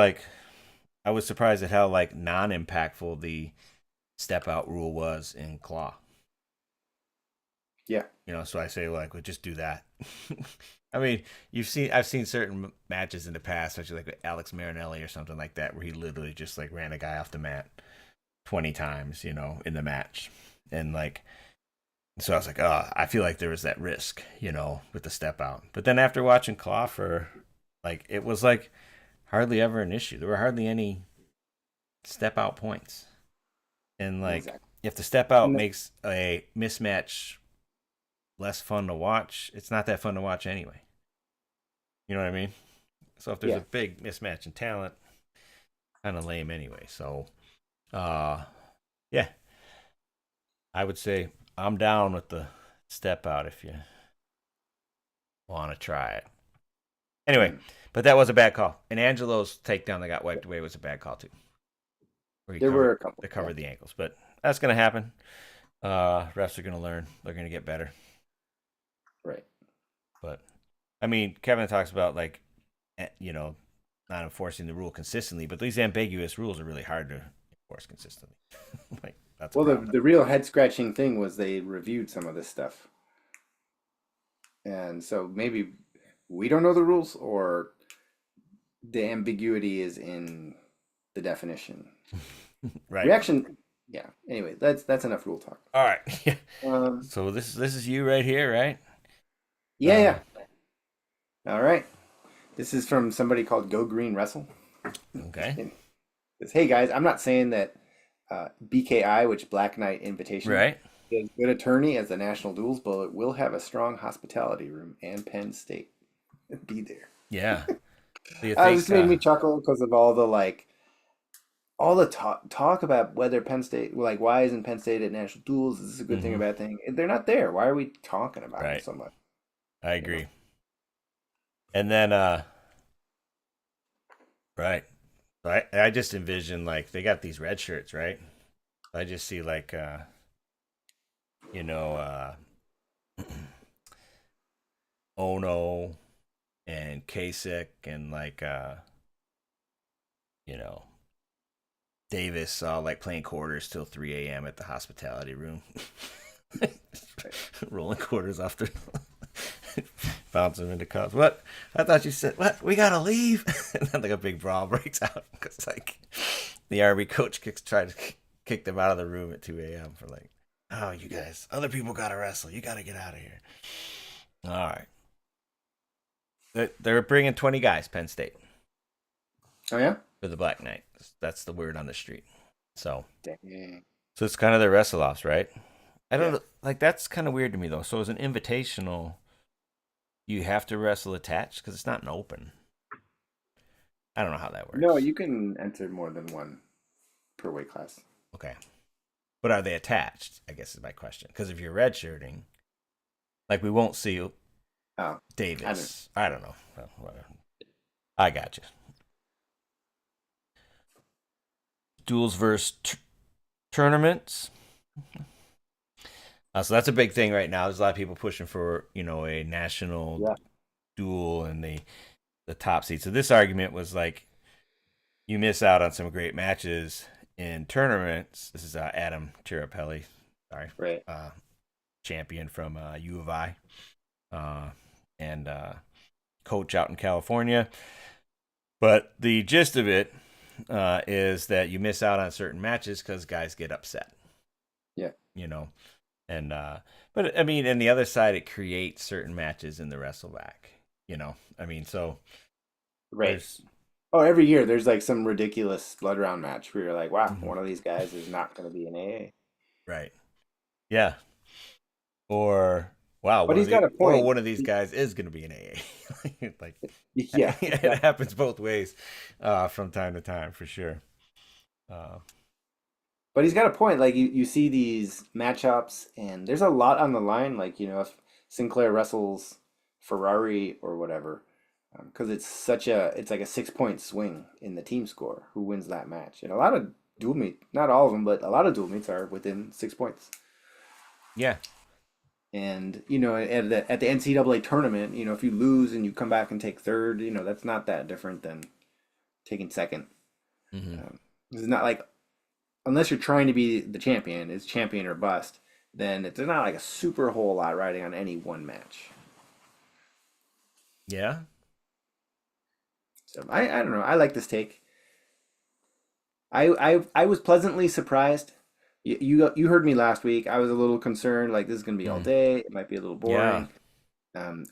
surprised at how like non-impactful the step out rule was in Claw. Yeah. So I say like, well, just do that. I mean, I've seen certain matches in the past, such as like with Alex Marinelli or something like that, where he literally just like ran a guy off the mat 20 times, in the match, and like, so I was like, oh, I feel like there was that risk, with the step out. But then after watching Claw for, like, it was like hardly ever an issue. There were hardly any step out points. And like, Exactly. if the step out And makes a mismatch less fun to watch, it's not that fun to watch anyway. You know what I mean? So if there's yeah. a big mismatch in talent, kind of lame anyway. So, yeah, I would say I'm down with the step out if you want to try it. Anyway, but that was a bad call. And Angelo's takedown that got wiped away was a bad call too. Where There were a couple. They covered the ankles, but that's going to happen. Refs are going to learn. They're going to get better. Right. But I mean, Kevin talks about like, not enforcing the rule consistently, but these ambiguous rules are really hard to enforce consistently. Like that's Well, the real head scratching thing was they reviewed some of this stuff, and so maybe we don't know the rules, or the ambiguity is in the definition. right. Reaction. Yeah. Anyway, that's enough rule talk. All right. Um. So this is you right here, right? Yeah. All right. This is from somebody called Go Green Wrestle. Okay. It says, hey guys, I'm not saying that BKI, which Black Knight Invitation, Right. is a good attorney as the national duels, but it will have a strong hospitality room and Penn State. Be there. Yeah. So you This made me chuckle because of all the talk about whether Penn State, like, why isn't Penn State at national duels? Is this a good thing or bad thing? They're not there. Why are we talking about it so much? I agree. And then right. So I just envision like they got these red shirts, right? I just see like you know, Ono and Kasich and like you know, Davis like playing quarters till 3 a.m. at the hospitality room. Right. Rolling quarters off the bounce them into cups. What? I thought you said what? We gotta leave. And then like a big brawl breaks out because like the RB coach tried to kick them out of the room at 2 a.m. for like, oh, you Yeah. guys, other people gotta wrestle. You gotta get out of here. All right, they're bringing 20 guys, Penn State, Oh yeah. for the Black Knight. That's the word on the street. So, Dang. so it's kind of their wrestle offs, right? I don't Yeah. know. Like that's kind of weird to me though. So as an invitational, you have to wrestle attached because it's not an open. I don't know how that No, works. you can enter more than one per weight class. Okay, but are they attached? I guess is my question. Because if you're redshirting, like we won't see Oh, I don't. Davis. I don't know. Well, whatever. I got you. Duels versus tournaments. So that's a big thing right now. There's a lot of people pushing for a national Yeah. duel and the top seed. So this argument was like you miss out on some great matches in tournaments. This is Adam Tirapelli, sorry, Right. uh, champion from U of I, and coach out in California. But the gist of it is that you miss out on certain matches because guys get upset, Yeah. you know. And but I mean, on the other side, it creates certain matches in the wrestleback. I mean, so Right. there's Oh, every year there's like some ridiculous blood round match where you're like, wow, Mhm. one of these guys is not going to be an AA. Right, yeah, or wow, But he's got a point. one of these guys is going to be an AA. Like Yeah, it exactly. happens both ways from time to time for sure. Uh, But he's got a point. Like you see these matchups, and there's a lot on the line. Like if Sinclair wrestles Ferrari or whatever, because it's like a 6 point swing in the team score who wins that match. And a lot of dual meet, not all of them, but a lot of dual meets are within 6 points. yeah, And at the NCAA tournament, if you lose and you come back and take third, that's not that different than taking second. hmm It's not like unless you're trying to be the champion, it's champion or bust. Then it's not like a super whole lot riding on any one match. yeah, So I don't know. I like this take. I was pleasantly surprised. You heard me last week. I was a little concerned. Like this is gonna be all mm, day. It might be a little yeah, boring.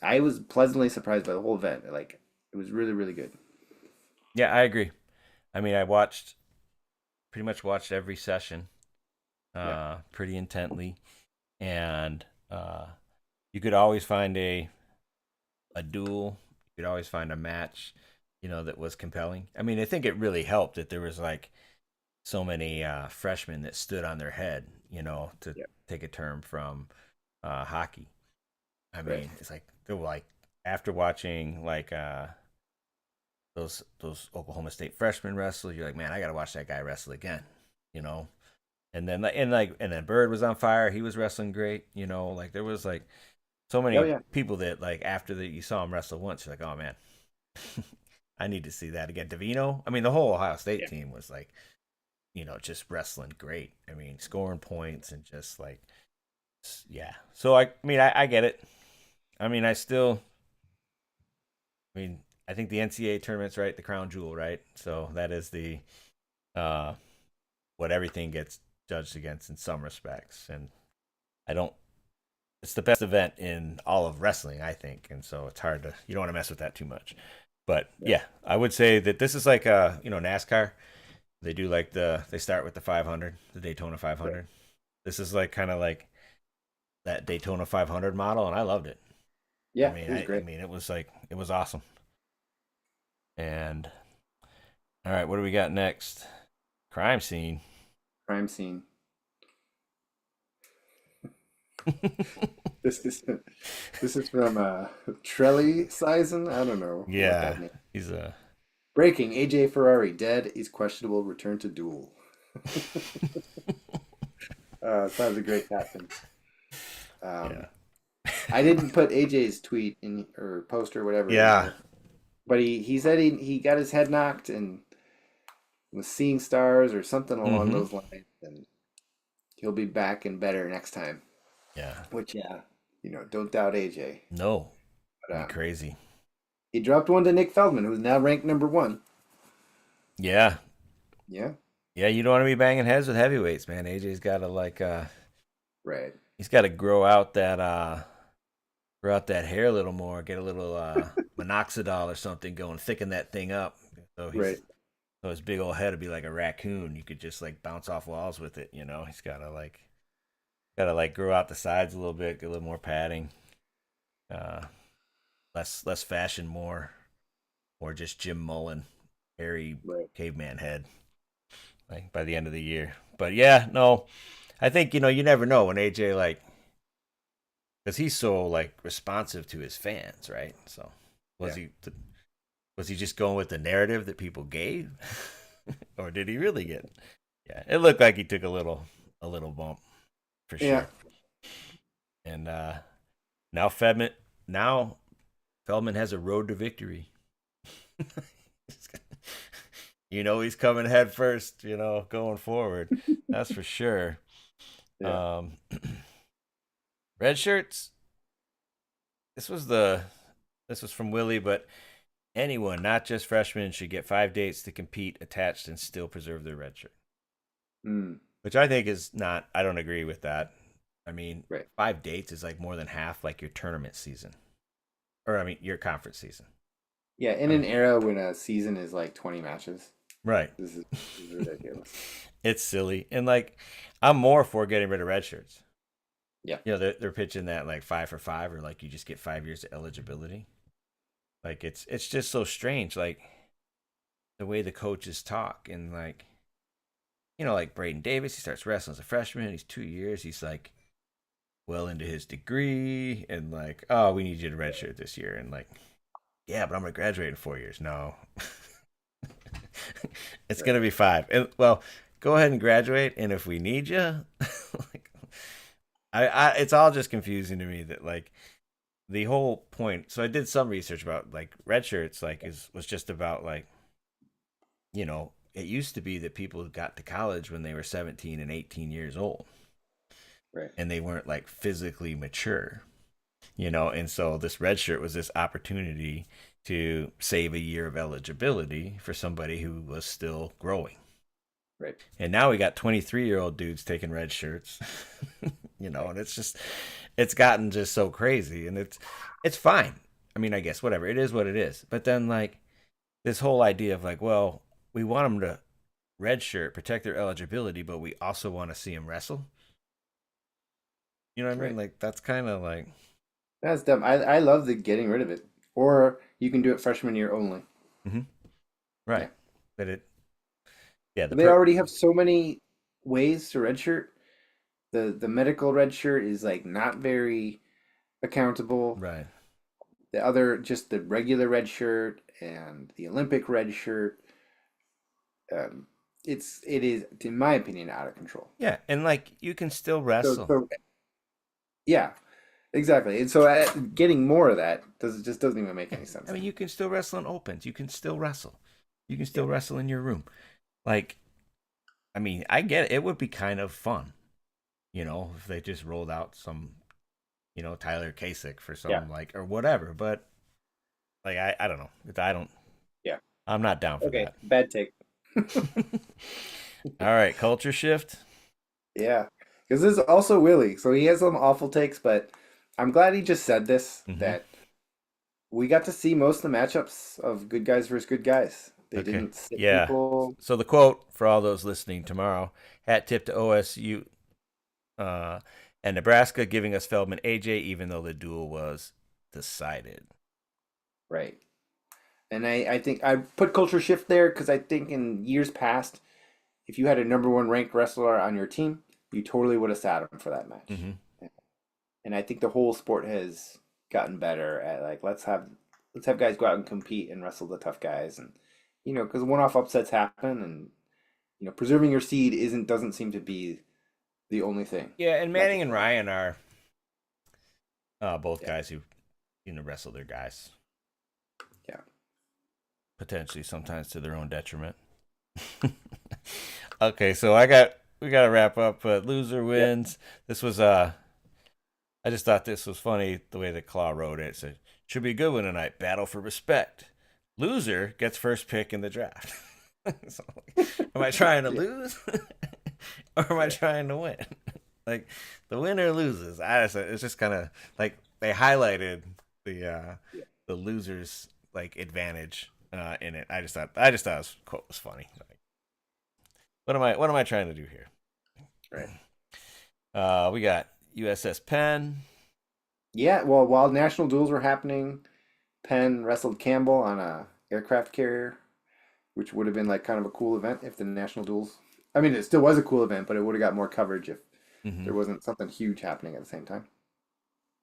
I was pleasantly surprised by the whole event. Like it was really really good. yeah. I agree. I mean, I pretty much watched every session Yeah. pretty intently, and you could always find a duel. You could always find a match, that was compelling. I mean, I think it really helped that there was like so many freshmen that stood on their head, to Yeah. take a term from hockey. I Right. mean, it's like they were like after watching like those Oklahoma State freshmen wrestle, you're like, man, I gotta watch that guy wrestle again, you know. And then Bird was on fire. He was wrestling great, Like there was like so Oh many yeah. people that like after that you saw him wrestle once, you're like, oh man, I need to see that again. Davino, I mean, the whole Ohio State Yeah. team was like, just wrestling great. I mean, scoring points and just like, yeah. So I mean, I get it. I mean, I mean, I think the NCAA tournament's right, the crown jewel, right? So that is the uh, what everything gets judged against in some respects, and I don't. It's the best event in all of wrestling, I think, and so it's hard to you don't want to mess with that too much. But Yeah. yeah, I would say that this is like NASCAR. They do like they start with the 500, the Daytona Right. 500. This is like kind of like that Daytona 500 model, and I loved it. I Yeah. mean, It was I great. mean, it was awesome. And all right, what do we got next? Crime scene. Crime scene. This is this is from Trelly Season. I don't know what Yeah, that means. he's a. Breaking: AJ Ferrari dead. Is questionable. Return to duel. Sounds a great captain. Yeah. Um, I didn't put AJ's tweet in or post or whatever in Yeah. here, but he said he got his head knocked and was seeing stars or something along Mm-hmm. those lines, and he'll be back and better next time. Yeah. Which yeah, don't doubt AJ. No, But be crazy. he dropped one to Nick Feldman, who's now ranked number one. Yeah. Yeah, Yeah, you don't want to be banging heads with heavyweights, man. AJ's got to right. he's got to grow out that hair a little more, get a little minoxidil or something going, thicken that thing up. So Right. his big old head would be like a raccoon. You could just like bounce off walls with it, you know. He's got to grow out the sides a little bit, get a little more padding. Uh less fashion, more just Jim Mullen, hairy Right. caveman head. Like by the end of the year. But yeah, no, I think you never know when AJ like because he's so like responsive to his fans, right? So was Yeah. he was he just going with the narrative that people gave, or did he really get? Yeah, it looked like he took a little bump for Yeah. sure. And now now Feldman has a road to victory. He's coming head first. Going forward, that's for sure. Yeah. Um, red shirts. This was the this was from Willie, but anyone, not just freshmen, should get 5 dates to compete attached and still preserve their red shirt. Mm, Which I think is not. I don't agree with that. I mean, right. 5 dates is like more than half like your tournament season, or I mean your conference season. Yeah. In I an mean, era when a season is like 20 matches, right. this is ridiculous. It's silly, and like I'm more for getting rid of red shirts. Yeah. They're pitching that like 5 for 5, or like you just get 5 years of eligibility. Like it's just so strange, like the way the coaches talk, and like like Braden Davis, he starts wrestling as a freshman. He's 2 years. He's like well into his degree, and like, oh, we need you to redshirt this year, and like, yeah, but I'm gonna graduate in 4 years. No, it's Right. gonna be 5. And well, go ahead and graduate, and if we need you, like, it's all just confusing to me that like the whole point. So I did some research about like red shirts, like was just about like it used to be that people got to college when they were 17 and 18 years old, Right. and they weren't like physically mature. And so this red shirt was this opportunity to save a year of eligibility for somebody who was still growing. Right. And now we got 23-year-old dudes taking red shirts, Right. and it's gotten just so crazy, and it's fine. I mean, I guess whatever, it is what it is. But then like this whole idea of like, well, we want them to red shirt, protect their eligibility, but we also want to see them wrestle. You know what I mean? Right. Like that's kind of like, That's dumb. I love the getting rid of it. Or you can do it freshman year only. mm-hmm, Yeah. right. But yeah, They already have so many ways to redshirt. The medical red shirt is like not very accountable. right. The other, just the regular red shirt and the Olympic red shirt, um, it is, in my opinion, out of control. Yeah, and like you can still So, wrestle. so yeah, exactly. And so getting more of that just doesn't even make Yeah. any I sense to mean, me. you can still wrestle in opens. You can still wrestle. You can Yeah, still wrestle in your room. Like, I mean, I get it. It would be kind of fun, if they just rolled out some, Tyler Kasich for yeah, some like or whatever. But like, I don't know. I don't. yeah. I'm not down for Okay, that. bad take. All right, culture shift. Yeah, because this is also Willie, so he has some awful takes, but I'm glad he just said this, Mm-hmm. that we got to see most of the matchups of good guys versus good guys. They Okay. didn't sit Yeah. people. So the quote for all those listening tomorrow: hat tip to OSU uh, and Nebraska giving us Feldman AJ, even though the duel was decided. Right. And I think I put culture shift there because I think in years past, if you had a number one ranked wrestler on your team, you totally would have sat him for that match. Mm-hmm. and I think the whole sport has gotten better at like let's have guys go out and compete and wrestle the tough guys, and because one-off upsets happen, and preserving your seed isn't doesn't seem to be the only thing. Yeah, and Like, Manning and Ryan are both yeah, guys who wrestle their guys yeah, potentially sometimes to their own detriment. Okay, so we got to wrap up. But loser yep. wins. This was I just thought this was funny the way that Claw wrote it. It said, "Should be a good one tonight. Battle for respect. Loser gets first pick in the draft." So, am I trying to Yeah, lose, or am I yeah, trying to win? Like the winner loses. It's just kind of like they highlighted yeah. the losers like advantage in it. I just thought his quote was funny. Like, what am I trying to do here? Right. We got USS Penn. Yeah, well, while national duels were happening, Penn wrestled Campbell on a aircraft carrier, which would have been like kind of a cool event if the national duels. I mean, it still was a cool event, but it would have got more coverage if Mm-hmm. there wasn't something huge happening at the same time.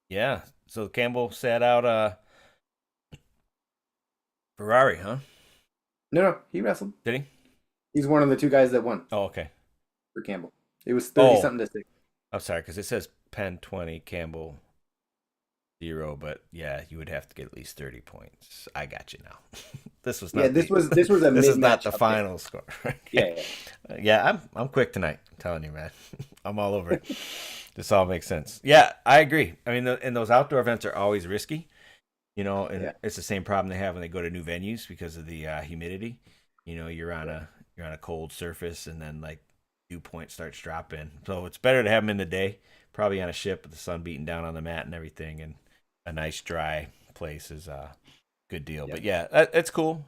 Yeah. So Campbell sat out Ferrari, huh? No, no, he wrestled. Did he? He's one of the two guys that won Oh, okay. for Campbell. It was 30 Oh, something to 6. I'm sorry because it says Penn 20, Campbell 0, but yeah, you would have to get at least 30 points. I got you now. This was Yeah, not this the was this was a this is not mid-match the update. final score. Yeah, Okay. yeah, Yeah, I'm quick tonight. I'm telling you, man. I'm all over it. This all makes sense. Yeah, I agree. I mean, and those outdoor events are always risky, and yeah, it's the same problem they have when they go to new venues because of the humidity. You're on yeah, a cold surface, and then like dew point starts dropping. So it's better to have them in the day, probably on a ship with the sun beating down on the mat and everything, and a nice dry place is a good deal. yeah, But yeah, it's cool.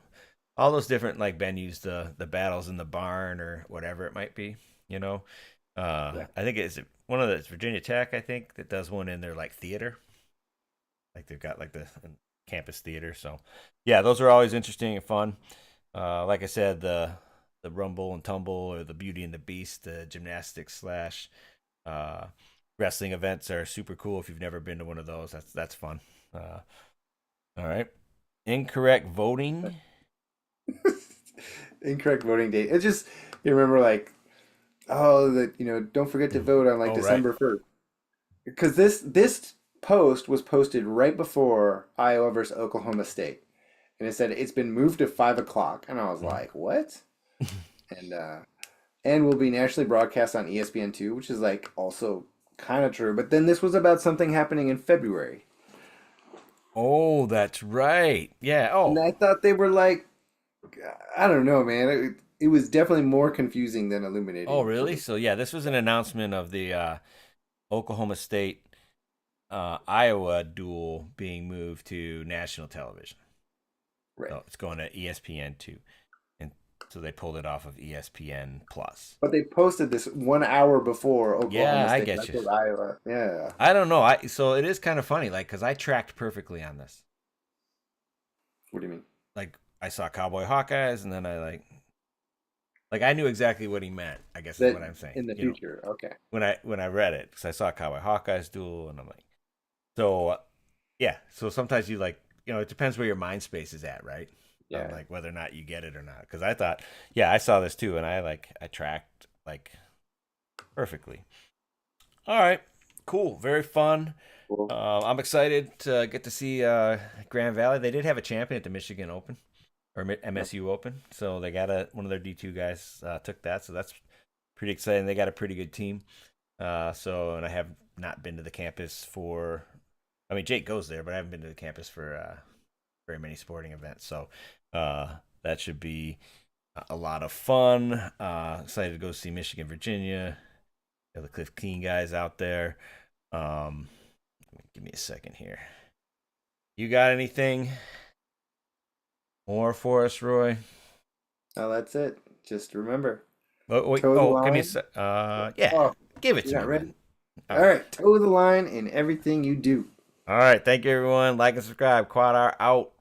All those different like venues, the battles in the barn or whatever it might be. You know, yeah. I think it's one of the it's Virginia Tech. I think that does one in their like theater. Like they've got like the campus theater. So yeah, those are always interesting and fun. Like I said, the Rumble and Tumble or the Beauty and the Beast, the gymnastics slash uh, wrestling events are super cool. If you've never been to one of those, that's fun. Uh, all right, incorrect voting. Incorrect voting date. It's just you remember like, oh, that don't forget to vote on like Oh right. December 1st. Because this post was posted right before Iowa versus Oklahoma State, and it said it's been moved to 5 o'clock, and I was Mhm. like, what? And will be nationally broadcast on ESPN2, which is like also kind of true. But then this was about something happening in February, Oh, that's right. Yeah. and Oh. I thought they were like, I don't know, man. It was definitely more confusing than Oh, illuminating for really? me. So yeah, this was an announcement of the Oklahoma State Iowa duel being moved to national television. Right. So it's going to ESPN2, and so they pulled it off of ESPN Plus. But they posted this 1 hour before Yeah, Oklahoma I State get you. wrestled Iowa. Yeah. I don't know. I so it is kind of funny, like because I tracked perfectly on this. What do you mean? Like I saw Cowboy Hawkeyes, and then like I knew exactly what he meant. I guess is That what I'm saying. in the future. Okay. When I read it, because I saw Cowboy Hawkeyes duel, and I'm like, so yeah. So sometimes you like, it depends where your mind space is at, right? On Yeah. like whether or not you get it or not. Because I thought, yeah, I saw this too, and I tracked like perfectly. All right, cool, very fun. Cool. I'm excited to get to see Grand Valley. They did have a champion at the Michigan Open or Yep. MSU Open, so they got one of their D2 guys took that, so that's pretty exciting. They got a pretty good team. And I have not been to the campus for. I mean, Jake goes there, but I haven't been to the campus for very many sporting events. So that should be a lot of fun. Excited to go see Michigan, Virginia. The Cliff Keen guys out there. Um, Give me a second here. You got anything more for us, Roy? Oh, that's it. Just remember, Oh, wait. toe the Oh, give me a line. sec. Yeah. Oh, Give it you're to not me, man. ready? All All right. right. Toe the line in everything you do. All right. Thank you, everyone. Like and subscribe. QuadR out.